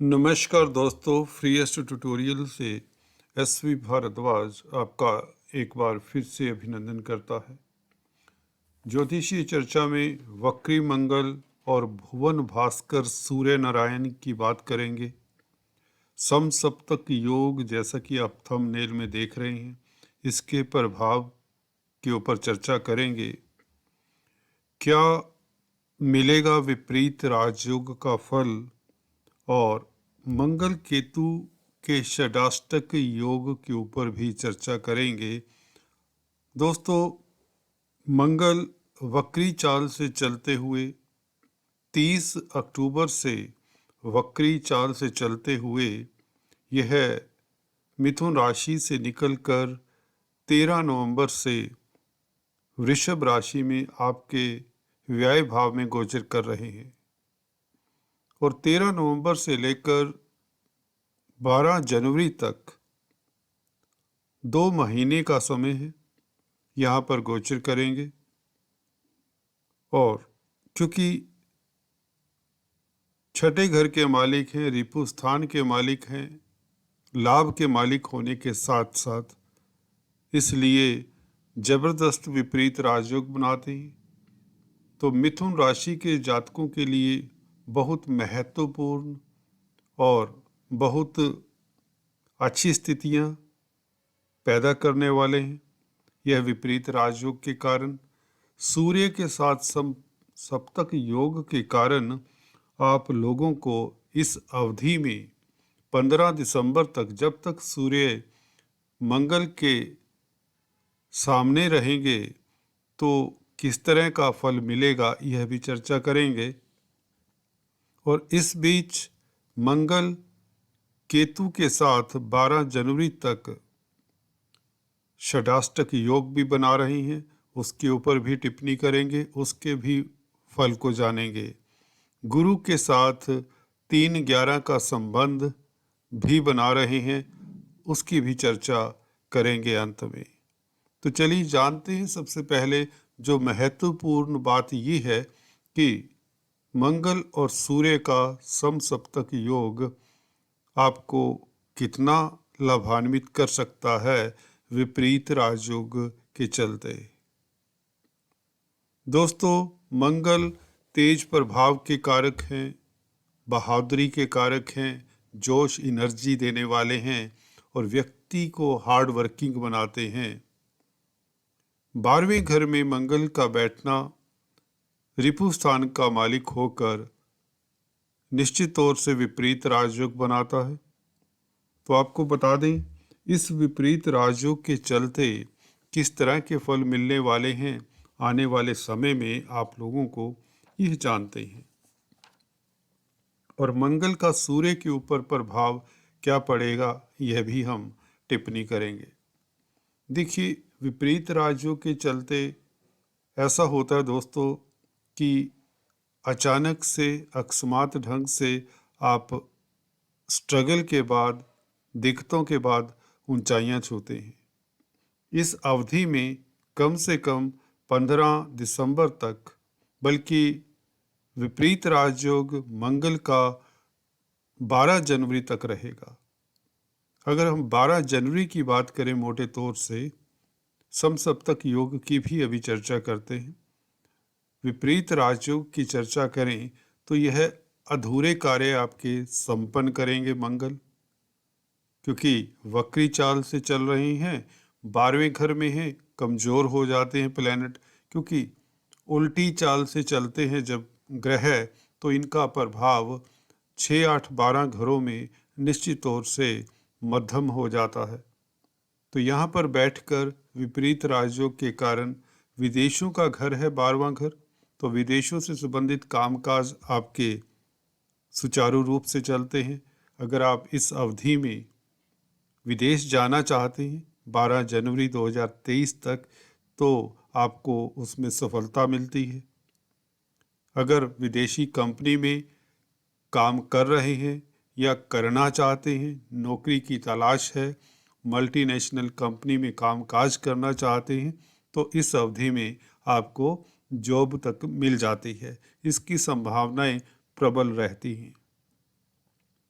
नमस्कार दोस्तों, freest tutorial से एसवी भारद्वाज आपका एक बार फिर से अभिनंदन करता है। ज्योतिषीय चर्चा में वक्री मंगल और भुवन भास्कर सूर्य नारायण की बात करेंगे। समसप्तक योग, जैसा कि आप थंबनेल में देख रहे हैं, इसके प्रभाव के ऊपर चर्चा करेंगे। क्या मिलेगा विपरीत राजयोग का फल, और मंगल केतु के षडाष्टक योग के ऊपर भी चर्चा करेंगे। दोस्तों, मंगल वक्री चाल से चलते हुए 30 अक्टूबर से वक्री चाल से चलते हुए यह मिथुन राशि से निकलकर 13 नवंबर से वृषभ राशि में आपके व्यय भाव में गोचर कर रहे हैं और 13 नवंबर से लेकर 12 जनवरी तक 2 महीने का समय है, यहाँ पर गोचर करेंगे। और क्योंकि छठे घर के मालिक हैं, रिपु स्थान के मालिक हैं, लाभ के मालिक होने के साथ साथ इसलिए जबरदस्त विपरीत राजयोग बनाते हैं। तो मिथुन राशि के जातकों के लिए बहुत महत्वपूर्ण और बहुत अच्छी स्थितियां पैदा करने वाले हैं। यह विपरीत राजयोग के कारण, सूर्य के साथ सप्तक योग के कारण आप लोगों को इस अवधि में 15 दिसंबर तक, जब तक सूर्य मंगल के सामने रहेंगे, तो किस तरह का फल मिलेगा यह भी चर्चा करेंगे। और इस बीच मंगल केतु के साथ 12 जनवरी तक षडाष्टक योग भी बना रही हैं, उसके ऊपर भी टिप्पणी करेंगे, उसके भी फल को जानेंगे। गुरु के साथ 3-11 का संबंध भी बना रहे हैं, उसकी भी चर्चा करेंगे अंत में। तो चलिए जानते हैं। सबसे पहले जो महत्वपूर्ण बात ये है कि मंगल और सूर्य का समसप्तक योग आपको कितना लाभान्वित कर सकता है विपरीत राजयोग के चलते। दोस्तों, मंगल तेज प्रभाव के कारक हैं, बहादुरी के कारक हैं, जोश एनर्जी देने वाले हैं और व्यक्ति को हार्ड वर्किंग बनाते हैं। 12वें घर में मंगल का बैठना रिपु स्थान का मालिक होकर निश्चित तौर से विपरीत राजयोग बनाता है। तो आपको बता दें, इस विपरीत राजयोग के चलते किस तरह के फल मिलने वाले हैं आने वाले समय में, आप लोगों को यह जानते हैं। और मंगल का सूर्य के ऊपर प्रभाव क्या पड़ेगा यह भी हम टिप्पणी करेंगे। देखिए, विपरीत राजयोग के चलते ऐसा होता है दोस्तों कि अचानक से, अकस्मात ढंग से आप स्ट्रगल के बाद, दिक्कतों के बाद ऊंचाइयां छूते हैं। इस अवधि में कम से कम 15 दिसंबर तक, बल्कि विपरीत राजयोग मंगल का 12 जनवरी तक रहेगा। अगर हम 12 जनवरी की बात करें, मोटे तौर से समसप्तक योग की भी अभी चर्चा करते हैं। विपरीत राजयोग की चर्चा करें तो यह अधूरे कार्य आपके संपन्न करेंगे मंगल, क्योंकि वक्री चाल से चल रही हैं, 12वें घर में हैं, कमज़ोर हो जाते हैं प्लैनेट, क्योंकि उल्टी चाल से चलते हैं जब ग्रह, तो इनका प्रभाव 6, 8, 12 घरों में निश्चित तौर से मध्यम हो जाता है। तो यहाँ पर बैठकर विपरीत राजयोग के कारण, विदेशों का घर है 12वां घर, तो विदेशों से संबंधित कामकाज आपके सुचारू रूप से चलते हैं। अगर आप इस अवधि में विदेश जाना चाहते हैं 12 जनवरी 2023 तक, तो आपको उसमें सफलता मिलती है। अगर विदेशी कंपनी में काम कर रहे हैं या करना चाहते हैं, नौकरी की तलाश है, मल्टीनेशनल कंपनी में कामकाज करना चाहते हैं, तो इस अवधि में आपको जॉब तक मिल जाती है। इसकी संभावनाएं प्रबल रहती हैं।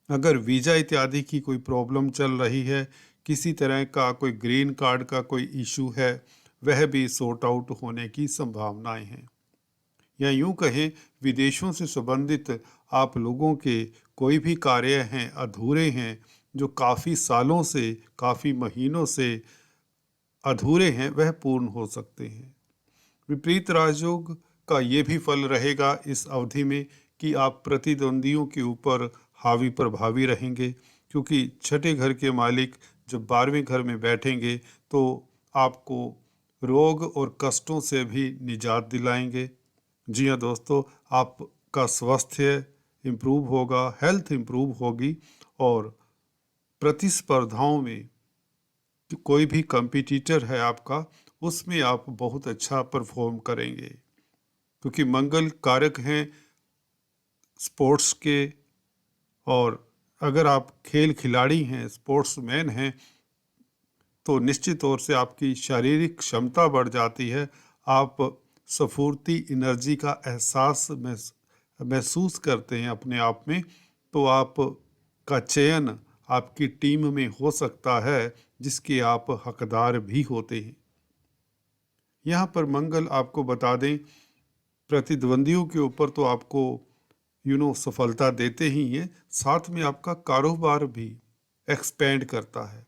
अगर वीज़ा इत्यादि की कोई प्रॉब्लम चल रही है, किसी तरह का कोई ग्रीन कार्ड का कोई इशू है, वह भी सॉर्ट आउट होने की संभावनाएं हैं। या यूं कहें, विदेशों से संबंधित आप लोगों के कोई भी कार्य हैं अधूरे हैं, जो काफ़ी सालों से, काफ़ी महीनों से अधूरे हैं, वह पूर्ण हो सकते हैं। विपरीत राजयोग का ये भी फल रहेगा इस अवधि में कि आप प्रतिद्वंदियों के ऊपर हावी प्रभावी रहेंगे, क्योंकि छठे घर के मालिक जब 12वें घर में बैठेंगे तो आपको रोग और कष्टों से भी निजात दिलाएंगे। जी हाँ दोस्तों, आपका स्वास्थ्य इम्प्रूव होगा, हेल्थ इम्प्रूव होगी, और प्रतिस्पर्धाओं में कोई भी कंपटीटर है आपका, उसमें आप बहुत अच्छा परफॉर्म करेंगे, क्योंकि मंगल कारक हैं स्पोर्ट्स के। और अगर आप खेल खिलाड़ी हैं, स्पोर्ट्समैन हैं, तो निश्चित तौर से आपकी शारीरिक क्षमता बढ़ जाती है। आप स्फूर्ति, एनर्जी का एहसास महसूस करते हैं अपने आप में। तो आप का चयन आपकी टीम में हो सकता है जिसके आप हकदार भी होते हैं। यहाँ पर मंगल, आपको बता दें, प्रतिद्वंदियों के ऊपर तो आपको सफलता देते ही हैं, साथ में आपका कारोबार भी एक्सपेंड करता है।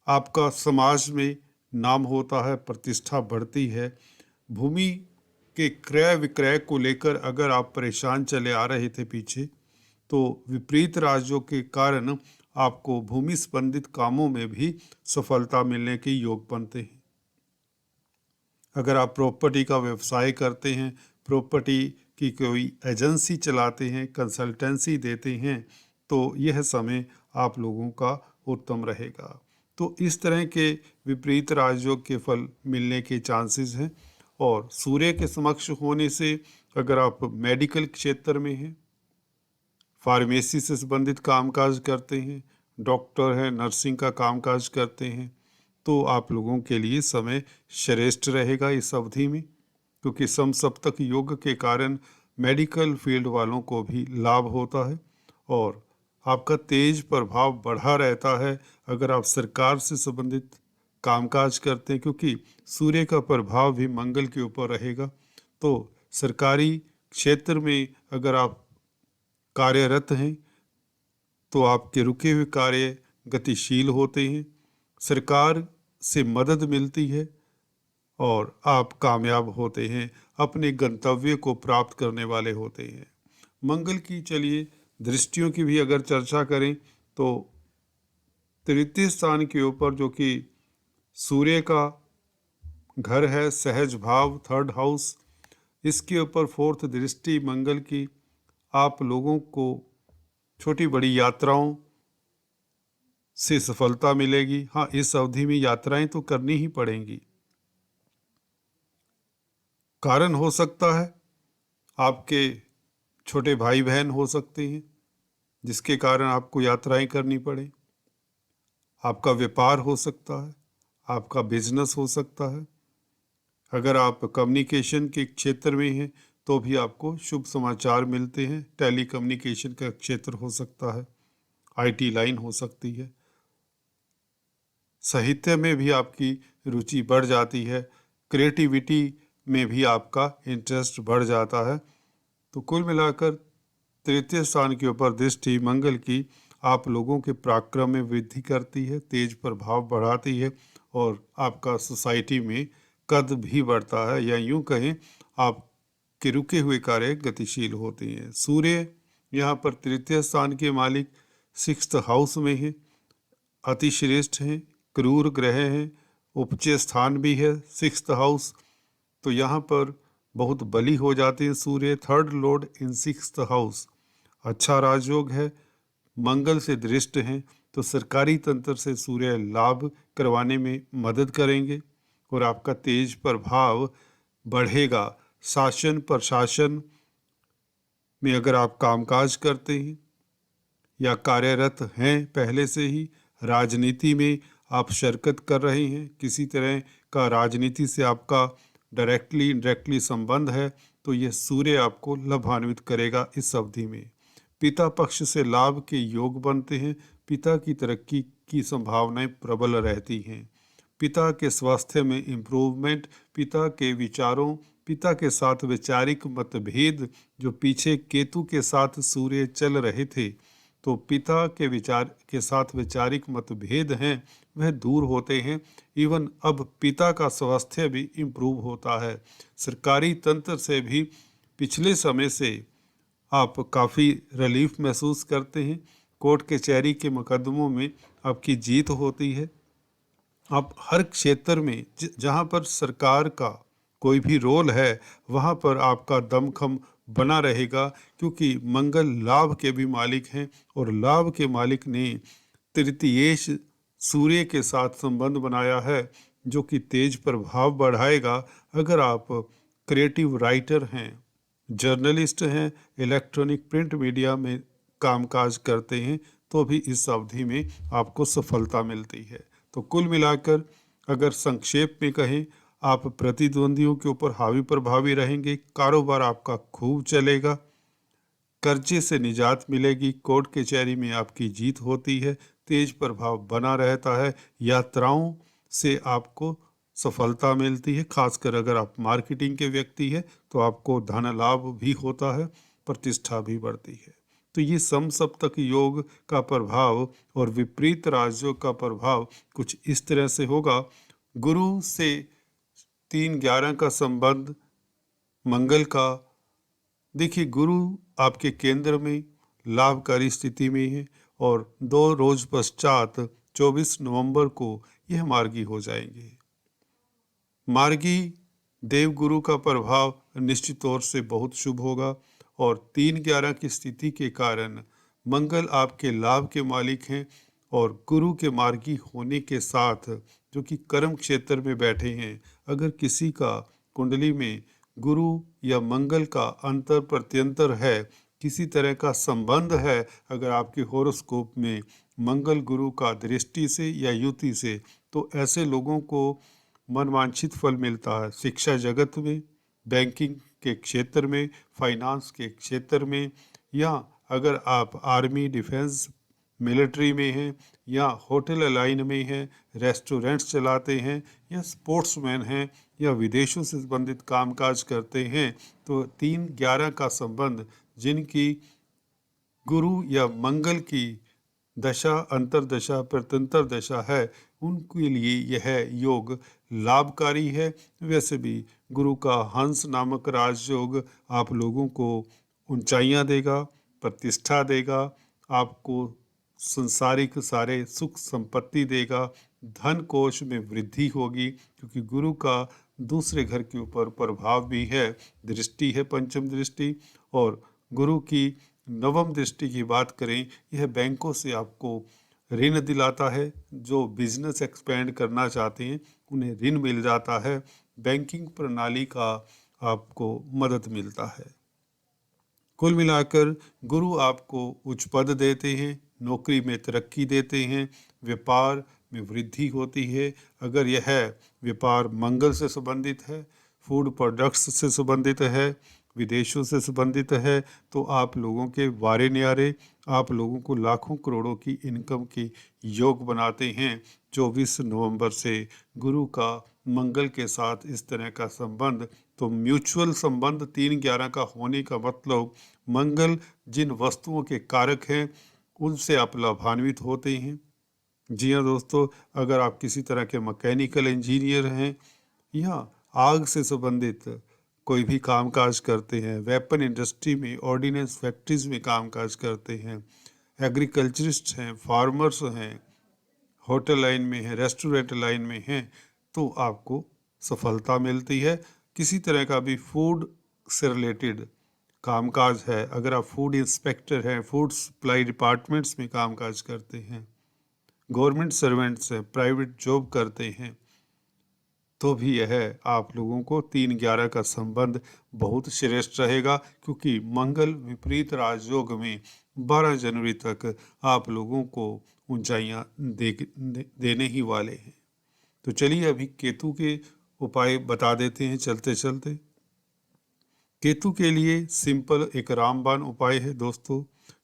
आपका समाज में नाम होता है, प्रतिष्ठा बढ़ती है। भूमि के क्रय विक्रय को लेकर अगर आप परेशान चले आ रहे थे पीछे, तो विपरीत राजयोग के कारण आपको भूमि संबंधित कामों में भी सफलता मिलने के योग बनते हैं। अगर आप प्रॉपर्टी का व्यवसाय करते हैं, प्रॉपर्टी की कोई एजेंसी चलाते हैं, कंसल्टेंसी देते हैं, तो यह समय आप लोगों का उत्तम रहेगा। तो इस तरह के विपरीत राजयोग के फल मिलने के चांसेस हैं। और सूर्य के समक्ष होने से अगर आप मेडिकल क्षेत्र में हैं, फार्मेसी से संबंधित कामकाज करते हैं, डॉक्टर हैं, नर्सिंग का कामकाज करते हैं, तो आप लोगों के लिए समय श्रेष्ठ रहेगा इस अवधि में, क्योंकि समसप्तक योग के कारण मेडिकल फील्ड वालों को भी लाभ होता है और आपका तेज प्रभाव बढ़ा रहता है। अगर आप सरकार से संबंधित कामकाज करते हैं, क्योंकि सूर्य का प्रभाव भी मंगल के ऊपर रहेगा, तो सरकारी क्षेत्र में अगर आप कार्यरत हैं तो आपके रुके हुए कार्य गतिशील होते हैं, सरकार से मदद मिलती है और आप कामयाब होते हैं, अपने गंतव्य को प्राप्त करने वाले होते हैं। मंगल की चलिए दृष्टियों की भी अगर चर्चा करें, तो तृतीय स्थान के ऊपर, जो कि सूर्य का घर है, सहज भाव, थर्ड हाउस, इसके ऊपर फोर्थ दृष्टि मंगल की आप लोगों को छोटी बड़ी यात्राओं से सफलता मिलेगी। हाँ, इस अवधि में यात्राएं तो करनी ही पड़ेंगी। कारण हो सकता है आपके छोटे भाई बहन हो सकते हैं जिसके कारण आपको यात्राएं करनी पड़े। आपका व्यापार हो सकता है, आपका बिजनेस हो सकता है। अगर आप कम्युनिकेशन के क्षेत्र में हैं तो भी आपको शुभ समाचार मिलते हैं। टेली कम्युनिकेशन का क्षेत्र हो सकता है, आईटी लाइन हो सकती है। साहित्य में भी आपकी रुचि बढ़ जाती है, क्रिएटिविटी में भी आपका इंटरेस्ट बढ़ जाता है। तो कुल मिलाकर तृतीय स्थान के ऊपर दृष्टि मंगल की आप लोगों के पराक्रम में वृद्धि करती है, तेज प्रभाव बढ़ाती है और आपका सोसाइटी में कद भी बढ़ता है, या यूं कहें आपके रुके हुए कार्य गतिशील होते हैं। सूर्य यहाँ पर तृतीय स्थान के मालिक सिक्स्थ हाउस में है, अतिश्रेष्ठ हैं, क्रूर ग्रह हैं, उपचय स्थान भी है सिक्स्थ हाउस, तो यहाँ पर बहुत बली हो जाते हैं सूर्य। थर्ड लॉर्ड इन सिक्स्थ हाउस, अच्छा राजयोग है, मंगल से दृष्ट हैं, तो सरकारी तंत्र से सूर्य लाभ करवाने में मदद करेंगे और आपका तेज प्रभाव बढ़ेगा। शासन प्रशासन में अगर आप कामकाज करते हैं या कार्यरत हैं पहले से ही, राजनीति में आप शिरकत कर रहे हैं, किसी तरह का राजनीति से आपका डायरेक्टली इनडायरेक्टली संबंध है, तो यह सूर्य आपको लाभान्वित करेगा इस अवधि में। पिता पक्ष से लाभ के योग बनते हैं। पिता की तरक्की की संभावनाएं प्रबल रहती हैं। पिता के स्वास्थ्य में इम्प्रूवमेंट, पिता के विचारों, पिता के साथ वैचारिक मतभेद, जो पीछे केतु के साथ सूर्य चल रहे थे, तो पिता के विचार के साथ वैचारिक मतभेद हैं वह दूर होते हैं। इवन अब पिता का स्वास्थ्य भी इम्प्रूव होता है। सरकारी तंत्र से भी पिछले समय से आप काफ़ी रिलीफ महसूस करते हैं। कोर्ट कचहरी के मुकदमों में आपकी जीत होती है। आप हर क्षेत्र में जहाँ पर सरकार का कोई भी रोल है वहाँ पर आपका दमखम बना रहेगा, क्योंकि मंगल लाभ के भी मालिक हैं और लाभ के मालिक ने तृतीयेश सूर्य के साथ संबंध बनाया है, जो कि तेज प्रभाव बढ़ाएगा। अगर आप क्रिएटिव राइटर हैं, जर्नलिस्ट हैं, इलेक्ट्रॉनिक प्रिंट मीडिया में कामकाज करते हैं, तो भी इस अवधि में आपको सफलता मिलती है। तो कुल मिलाकर अगर संक्षेप में कहें, आप प्रतिद्वंदियों के ऊपर हावी प्रभावी रहेंगे, कारोबार आपका खूब चलेगा, कर्जे से निजात मिलेगी, कोर्ट कचहरी में आपकी जीत होती है, तेज प्रभाव बना रहता है, यात्राओं से आपको सफलता मिलती है। खासकर अगर आप मार्केटिंग के व्यक्ति हैं तो आपको धन लाभ भी होता है, प्रतिष्ठा भी बढ़ती है। तो ये समसप्तक योग का प्रभाव और विपरीत राजयोग का प्रभाव कुछ इस तरह से होगा। गुरु से 3-11 का संबंध मंगल का, देखिए गुरु आपके केंद्र में लाभकारी स्थिति में है और 2 रोज पश्चात 24 नवंबर को यह मार्गी हो जाएंगे। मार्गी देवगुरु का प्रभाव निश्चित तौर से बहुत शुभ होगा और 3-11 की स्थिति के कारण मंगल आपके लाभ के मालिक हैं और गुरु के मार्गी होने के साथ जो कि कर्म क्षेत्र में बैठे हैं, अगर किसी का कुंडली में गुरु या मंगल का अंतर प्रत्यंतर है, किसी तरह का संबंध है, अगर आपके होरोस्कोप में मंगल गुरु का दृष्टि से या युति से, तो ऐसे लोगों को मनवांछित फल मिलता है। शिक्षा जगत में, बैंकिंग के क्षेत्र में, फाइनेंस के क्षेत्र में, या अगर आप आर्मी, डिफेंस, मिलिट्री में हैं या होटल लाइन में हैं, रेस्टोरेंट्स चलाते हैं या स्पोर्ट्समैन हैं या विदेशों से संबंधित कामकाज करते हैं, तो 3-11 का संबंध जिनकी गुरु या मंगल की दशा, अंतरदशा, प्रत्यंतर दशा है, उनके लिए यह योग लाभकारी है। वैसे भी गुरु का हंस नामक राजयोग आप लोगों को ऊंचाइयां देगा, प्रतिष्ठा देगा, आपको संसारिक सारे सुख संपत्ति देगा, धन कोश में वृद्धि होगी, क्योंकि गुरु का दूसरे घर के ऊपर प्रभाव भी है, दृष्टि है, पंचम दृष्टि। और गुरु की नवम दृष्टि की बात करें, यह बैंकों से आपको ऋण दिलाता है। जो बिजनेस एक्सपेंड करना चाहते हैं उन्हें ऋण मिल जाता है, बैंकिंग प्रणाली का आपको मदद मिलता है। कुल मिलाकर गुरु आपको उच्च पद देते हैं, नौकरी में तरक्की देते हैं, व्यापार में वृद्धि होती है। अगर यह व्यापार मंगल से संबंधित है, फूड प्रोडक्ट्स से संबंधित है, विदेशों से संबंधित है, तो आप लोगों के वारे न्यारे, आप लोगों को लाखों करोड़ों की इनकम की योग बनाते हैं। 24 नवंबर से गुरु का मंगल के साथ इस तरह का संबंध, तो म्यूचुअल संबंध 3-11 का होने का मतलब मंगल जिन वस्तुओं के कारक हैं उनसे आप लाभान्वित होते हैं। जी हाँ दोस्तों, अगर आप किसी तरह के मैकेनिकल इंजीनियर हैं या आग से संबंधित कोई भी कामकाज करते हैं, वेपन इंडस्ट्री में, ऑर्डिनेंस फैक्ट्रीज में कामकाज करते हैं, एग्रीकल्चरिस्ट हैं, फार्मर्स हैं, होटल लाइन में हैं, रेस्टोरेंट लाइन में हैं, तो आपको सफलता मिलती है। किसी तरह का भी फूड से रिलेटेड कामकाज है, अगर आप फूड इंस्पेक्टर हैं, फूड सप्लाई डिपार्टमेंट्स में कामकाज करते हैं, गवर्नमेंट सर्वेंट्स हैं, प्राइवेट जॉब करते हैं, तो भी यह आप लोगों को 3-11 का संबंध बहुत श्रेष्ठ रहेगा, क्योंकि मंगल विपरीत राजयोग में 12 जनवरी तक आप लोगों को ऊंचाइयां देने ही वाले हैं। तो चलिए अभी केतु के उपाय बता देते हैं चलते चलते। केतु के लिए सिंपल एक रामबाण उपाय है दोस्तों।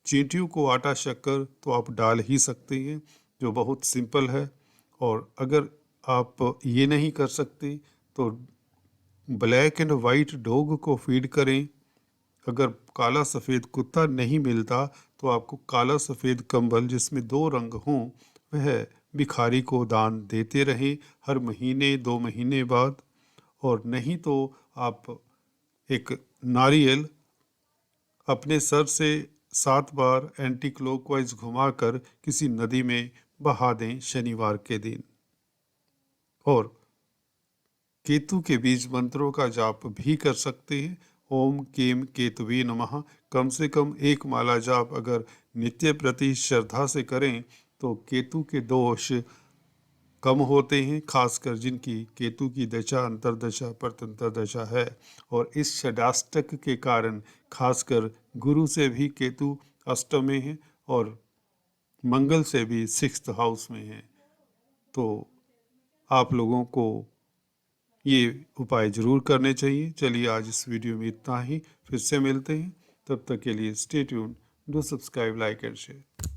चींटियों को आटा शक्कर तो आप डाल ही सकते हैं, जो बहुत सिंपल है। और अगर आप ये नहीं कर सकते तो ब्लैक एंड वाइट डॉग को फीड करें। अगर काला सफ़ेद कुत्ता नहीं मिलता तो आपको काला सफ़ेद कंबल जिसमें 2 रंग हों वह भिखारी को दान देते रहें हर महीने 2 महीने बाद। और नहीं तो आप एक नारियल अपने सर से 7 बार एंटी क्लॉकवाइज घुमाकर किसी नदी में बहा दें शनिवार के दिन। और केतु के बीज मंत्रों का जाप भी कर सकते हैं। ओम केम केतुवे नमः कम से कम 1 माला जाप अगर नित्य प्रति श्रद्धा से करें तो केतु के दोष कम होते हैं, खासकर जिनकी केतु की दशा अंतर्दशा परतंत्र दशा है। और इस षडाष्टक के कारण खासकर गुरु से भी केतु अष्टम में है और मंगल से भी 6th हाउस में है। तो आप लोगों को ये उपाय ज़रूर करने चाहिए। चलिए आज इस वीडियो में इतना ही, फिर से मिलते हैं। तब तक के लिए stay tuned, do subscribe, like and share.